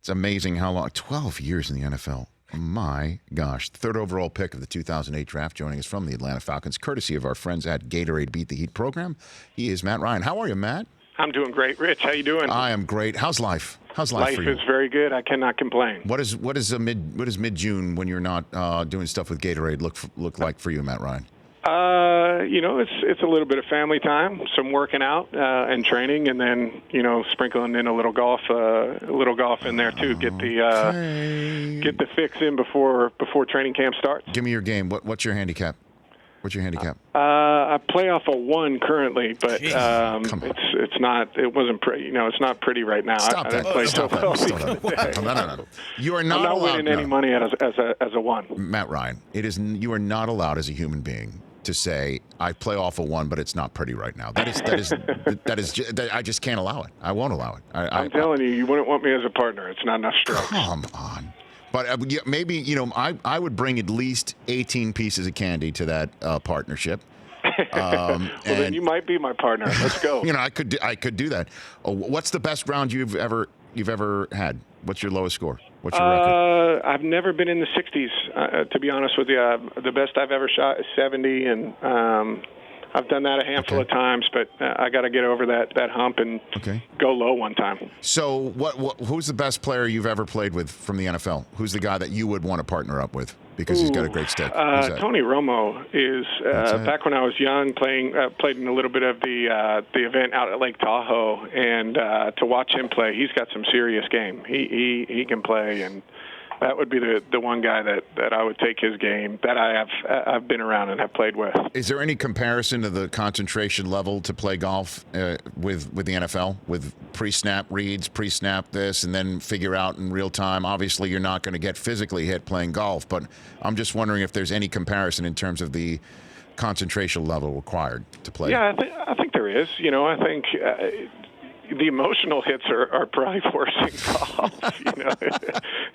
It's amazing how long. 12 years in the NFL. My gosh. Third overall pick of the 2008 draft, joining us from the Atlanta Falcons, courtesy of our friends at Gatorade Beat the Heat program. He is Matt Ryan. How are you, Matt? I'm doing great. Rich, how you doing? I am great. How's life? How's life for you? Life is very good. I cannot complain. What is mid-June when you're not doing stuff with Gatorade look like for you, Matt Ryan? It's a little bit of family time, some working out and training, and then sprinkling in a little golf in there too. Get the fix in before training camp starts. Give me your game. What's your handicap? What's your handicap? I play off a 1 currently, but it's not. It wasn't pretty. It's not pretty right now. Stop that! No. You are not I'm not allowed, winning any money as a 1. Matt Ryan, you are not allowed as a human being to say I play off a 1, but it's not pretty right now. That is. I just can't allow it. I won't allow it. I'm telling you wouldn't want me as a partner. It's not enough strokes. Come on. But maybe, I would bring at least 18 pieces of candy to that partnership. Well, then you might be my partner. Let's go. I could do that. What's the best round you've ever had? What's your lowest score? What's your record? I've never been in the 60s, to be honest with you. The best I've ever shot is 70, and I've done that a handful of times, but I got to get over that hump and go low one time. So who's the best player you've ever played with from the NFL? Who's the guy that you would want to partner up with because he's got a great stick? Tony Romo is, back when I was young, played in a little bit of the event out at Lake Tahoe, and to watch him play, he's got some serious game. He can play, and that would be the one guy that I would take his game that I've been around and have played with. Is there any comparison to the concentration level to play golf with the NFL, with pre-snap reads, pre-snap this, and then figure out in real time? Obviously, you're not going to get physically hit playing golf, but I'm just wondering if there's any comparison in terms of the concentration level required to play. Yeah, I think there is. I think the emotional hits are probably worse in golf.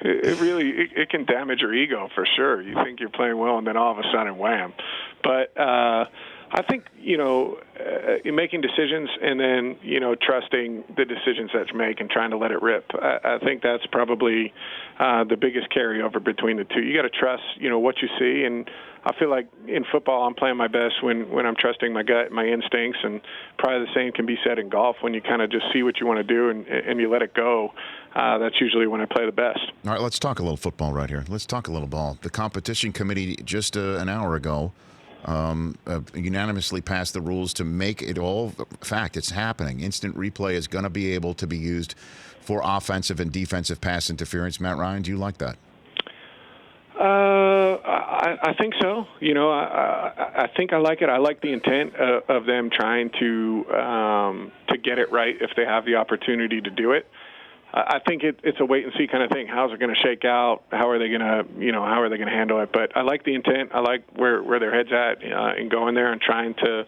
It really can damage your ego for sure. You think you're playing well, and then all of a sudden, wham! But I think in making decisions and then trusting the decisions that you make and trying to let it rip. I think that's probably the biggest carryover between the two. You got to trust what you see, and I feel like in football I'm playing my best when I'm trusting my gut, my instincts, and probably the same can be said in golf when you kind of just see what you want to do and you let it go. That's usually when I play the best. All right, let's talk a little football right here. Let's talk a little ball. The competition committee just an hour ago unanimously passed the rules to make it all fact. It's happening. Instant replay is going to be able to be used for offensive and defensive pass interference. Matt Ryan, do you like that? I think so. I think I like it. I like the intent of them trying to get it right if they have the opportunity to do it. I think it's a wait and see kind of thing. How's it going to shake out? How are they going to handle it? But I like the intent. I like where their head's at in going there and trying to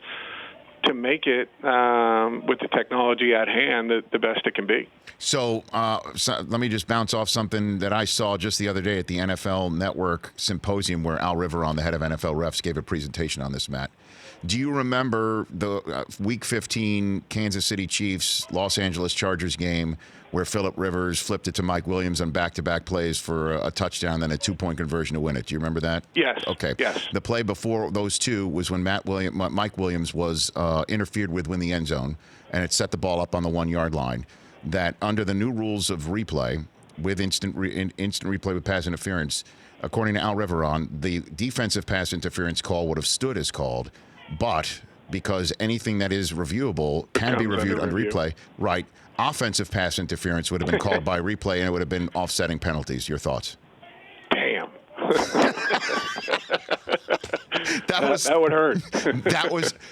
make it with the technology at hand the best it can be. So let me just bounce off something that I saw just the other day at the NFL Network Symposium where Al Riveron, the head of NFL refs, gave a presentation on this, Matt. Do you remember the Week 15 Kansas City Chiefs, Los Angeles Chargers game where Phillip Rivers flipped it to Mike Williams on back-to-back plays for a touchdown, then a 2-point conversion to win it? Do you remember that? Yes. Okay. Yes. The play before those two was when Mike Williams was interfered with in the end zone, and it set the ball up on the 1-yard line. That under the new rules of replay, with instant replay with pass interference, according to Al Riveron, the defensive pass interference call would have stood as called, but because anything that is reviewable can be reviewed under replay, right? Offensive pass interference would have been called by replay, and it would have been offsetting penalties. Your thoughts? Damn. That would hurt.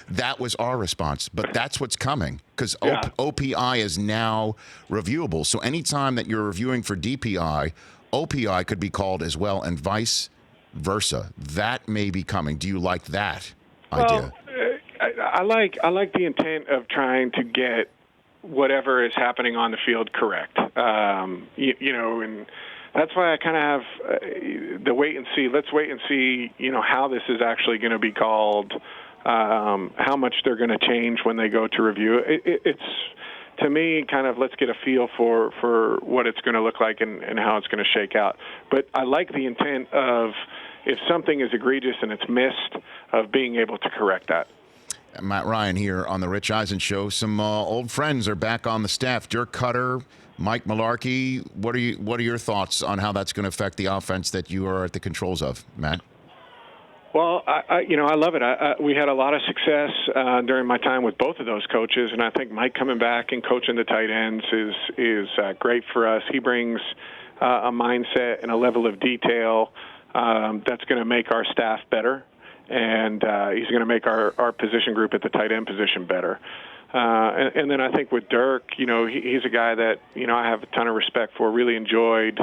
that was our response, but that's what's coming because OPI is now reviewable. So anytime that you're reviewing for DPI, OPI could be called as well, and vice versa. That may be coming. Do you like that idea? I like the intent of trying to get whatever is happening on the field correct. And that's why I kind of have the wait and see. Let's wait and see, how this is actually going to be called, how much they're going to change when they go to review. to me, kind of let's get a feel for what it's going to look like and how it's going to shake out. But I like the intent of if something is egregious and it's missed, of being able to correct that. Matt Ryan here on the Rich Eisen Show. Some old friends are back on the staff. Dirk Cutter, Mike Mularkey. What are your thoughts on how that's going to affect the offense that you are at the controls of, Matt? Well, I love it. We had a lot of success during my time with both of those coaches, and I think Mike coming back and coaching the tight ends is great for us. He brings a mindset and a level of detail that's going to make our staff better, and he's going to make our position group at the tight end position better. And then I think with Dirk, he's a guy that I have a ton of respect for. Really enjoyed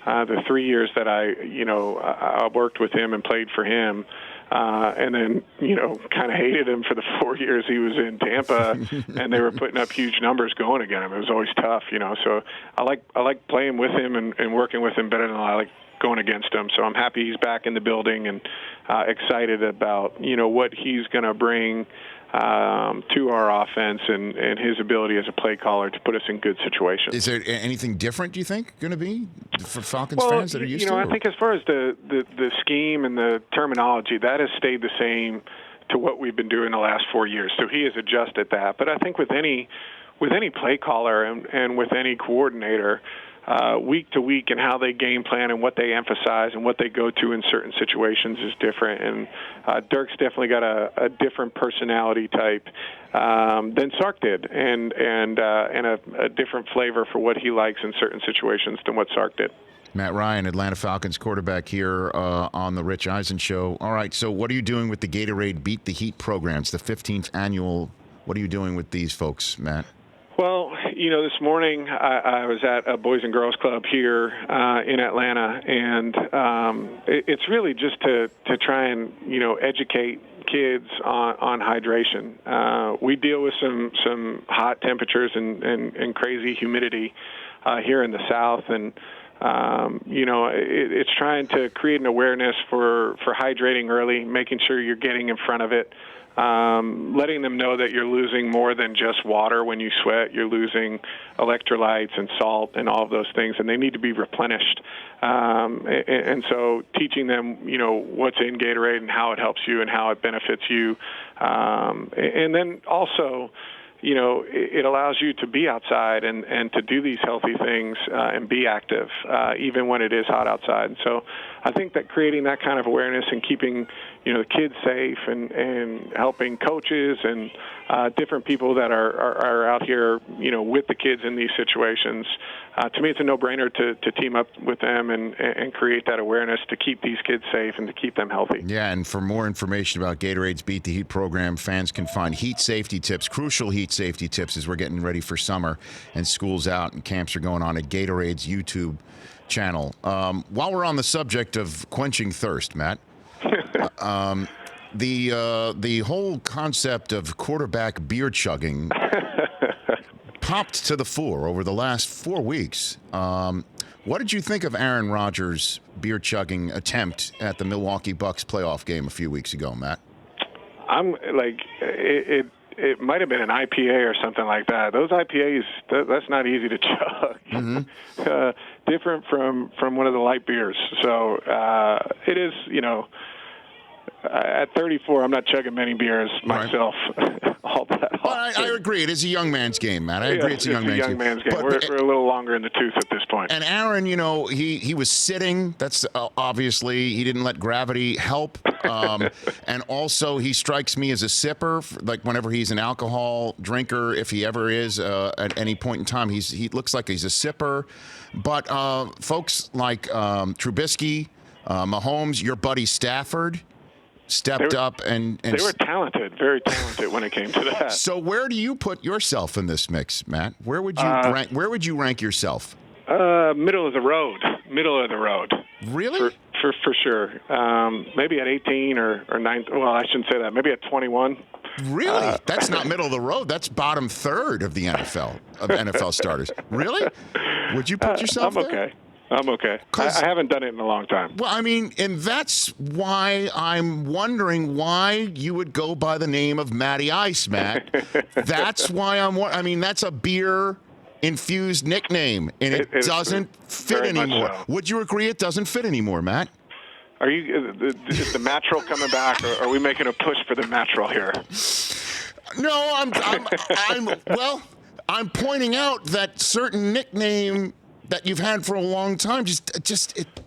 the 3 years that I worked with him and played for him, and then kind of hated him for the 4 years he was in Tampa, and they were putting up huge numbers going against him. It was always tough, So I like playing with him and working with him better than I like going against him. So I'm happy he's back in the building and excited about what he's going to bring to our offense and his ability as a play caller to put us in good situations. Is there anything different, do you think, going to be for Falcons fans that are used to it? I think as far as the scheme and the terminology, that has stayed the same to what we've been doing the last 4 years. So he has adjusted that. But I think with any play caller and with any coordinator, week to week and how they game plan and what they emphasize and what they go to in certain situations is different. And Dirk's definitely got a different personality type than Sark did, and a different flavor for what he likes in certain situations than what Sark did. Matt Ryan, Atlanta Falcons quarterback here on the Rich Eisen Show. All right, so what are you doing with the Gatorade Beat the Heat program? It's the 15th annual. What are you doing with these folks, Matt? Well, this morning I was at a Boys and Girls Club here in Atlanta, and it's really just to try and educate kids on hydration. We deal with some hot temperatures and crazy humidity here in the South, and it's trying to create an awareness for hydrating early, making sure you're getting in front of it. Letting them know that you're losing more than just water when you sweat. You're losing electrolytes and salt and all of those things, and they need to be replenished. And so teaching them, what's in Gatorade and how it helps you and how it benefits you. And then also, it allows you to be outside and to do these healthy things and be active, even when it is hot outside. And so I think that creating that kind of awareness and keeping, the kids safe and helping coaches and different people that are out here, with the kids in these situations, to me it's a no-brainer to team up with them and create that awareness to keep these kids safe and to keep them healthy. Yeah, and for more information about Gatorade's Beat the Heat program, fans can find heat safety tips, crucial heat safety tips as we're getting ready for summer and school's out and camps are going on at Gatorade's YouTube channel. While we're on the subject of quenching thirst, Matt, the whole concept of quarterback beer chugging popped to the fore over the last 4 weeks. What did you think of Aaron Rodgers' beer chugging attempt at the Milwaukee Bucks playoff game a few weeks ago, Matt? I'm like it might have been an IPA or something like that. Those IPAs, that's not easy to chug. Mm-hmm. Different from one of the light beers. So it is, at 34, I'm not chugging many beers myself. Right. All that. Well, I agree. It is a young man's game, Matt. I agree. It's a young man's game. But we're a little longer in the tooth at this point. And Aaron, he was sitting. That's obviously he didn't let gravity help. And also, he strikes me as a sipper. Like whenever he's an alcohol drinker, if he ever is at any point in time, he looks like he's a sipper. But folks like Trubisky, Mahomes, your buddy Stafford stepped up and they were talented, very talented when it came to that. So where do you put yourself in this mix, Matt? Where would you rank? Where would you rank yourself? Middle of the road. Really? For sure. Maybe at 18 or 9. Well, I shouldn't say that. Maybe at 21. Really? That's not middle of the road. That's bottom third of the NFL starters. Really? Would you put yourself I'm there? okay. I'm okay. I haven't done it in a long time. Well, I mean, and that's why I'm wondering why you would go by the name of Matty Ice, Matt. That's why I mean, that's a beer-infused nickname, and it doesn't fit anymore. So. Would you agree it doesn't fit anymore, Matt? Are you? Is the Mattrel coming back, or are we making a push for the Mattrel here? No, I'm pointing out that certain nickname that you've had for a long time,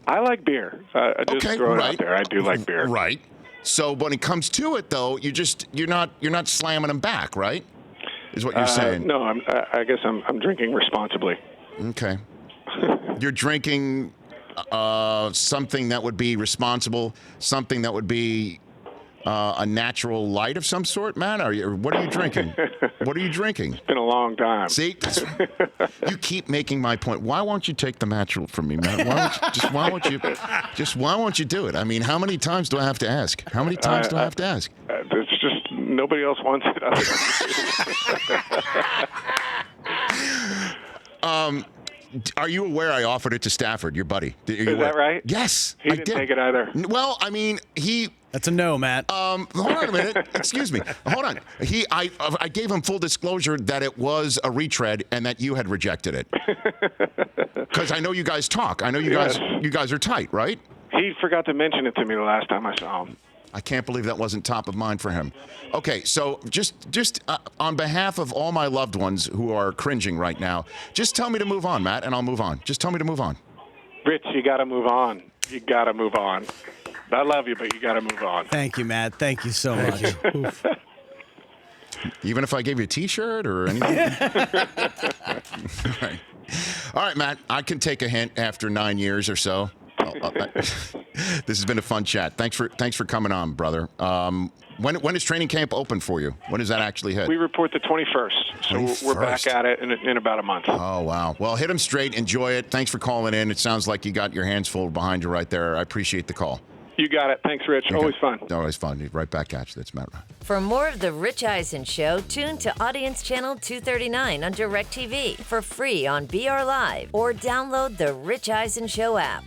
I like beer. I just throw it out there. I do like beer. Right. So when it comes to it, though, you're not slamming them back, right? Is what you're saying? No, I guess I'm drinking responsibly. Okay. You're drinking something that would be responsible, something that would be a natural light of some sort, Matt? What are you drinking? What are you drinking? It's been a long time. See, you keep making my point. Why won't you take the natural from me, Matt? Why won't you do it? I mean, how many times do I have to ask? How many times do I have to ask? It's just nobody else wants it. Are you aware I offered it to Stafford, your buddy? Is that right? Yes, he didn't take it either. Well, I mean, That's a no, Matt. Hold on a minute. Excuse me. Hold on. I gave him full disclosure that it was a retread and that you had rejected it. Because I know you guys talk. I know you guys are tight, right? He forgot to mention it to me the last time I saw him. I can't believe that wasn't top of mind for him. Okay, so just on behalf of all my loved ones who are cringing right now, just tell me to move on, Matt, and I'll move on. Just tell me to move on. Rich, you got to move on. You got to move on. I love you, but you got to move on. Thank you, Matt. Thank you so much. Oof. Even if I gave you a T-shirt or anything? All right, Matt, I can take a hint after 9 years or so. This has been a fun chat. Thanks for coming on, brother. When is training camp open for you? When does that actually hit? We report the 21st, so we're back at it in about a month. Oh, wow. Well, hit them straight. Enjoy it. Thanks for calling in. It sounds like you got your hands full behind you right there. I appreciate the call. You got it. Thanks, Rich. Okay. Always fun. Always fun. Right back at you. That's Matt Ryan. For more of The Rich Eisen Show, tune to Audience Channel 239 on DirecTV for free on BR Live or download the Rich Eisen Show app.